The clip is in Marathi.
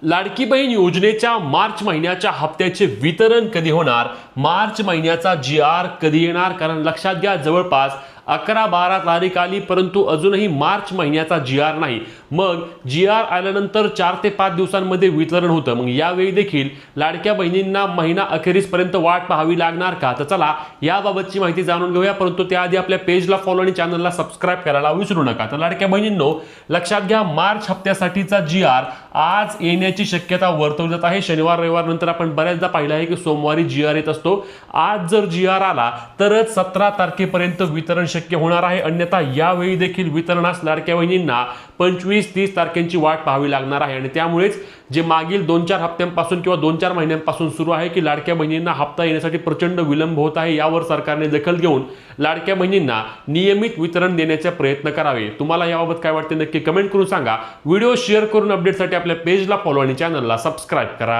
लाडकी बहीण योजनेच्या मार्च महिन्याच्या हप्त्याचे वितरण कधी होणार? मार्च महिन्याचा जी.आर. कधी येणार? कारण लक्षात घ्या, जवळपास 11-12 तारीख आली परंतु अजूनही मार्च महिन्याचा जी.आर. नाही. मग जी.आर. आल्यानंतर 4 ते 5 दिवसांमध्ये वितरण होतं. मग यावेळी देखील लाडक्या बहिणींना महिना अखेरीसपर्यंत वाट पाहावी लागणार का? तर चला याबाबतची माहिती जाणून घेऊया, परंतु त्याआधी आपल्या पेजला फॉलो आणि चॅनलला सबस्क्राईब करायला विसरू नका. तर लाडक्या बहिणींनो, लक्षात घ्या, मार्च हप्त्यासाठीचा जी.आर. आज येण्याची शक्यता वर्तवली जात आहे. शनिवार रविवार नंतर आपण बऱ्याचदा पाहिलं आहे की सोमवारी जी.आर. येत असतो. आज जर जी.आर. आला तरच 17 तारखेपर्यंत वितरण शक्य होणार आहे. अन्यथा यावेळी देखील वितरणास लाडक्या बहिणींना 25-30 तारखेची वाट पाहावी लागणार आहे. आणि त्यामुळेच जे मागील 2-4 हप्त्यांपासून किंवा 2-4 महिन्यांपासून सुरू आहे की लाडक्या बहिणींना हप्ता येण्यासाठी प्रचंड विलंब होत आहे, यावर सरकारने दखल घेऊन लाडक्या बहिणींना नियमित वितरण देण्याचा प्रयत्न करावे. तुम्हाला याबाबत काय वाटते नक्की कमेंट करून सांगा. व्हिडिओ शेअर करून अपडेटसाठी आपल्या पेजला फॉलो आणि चॅनलला सबस्क्राईब करा.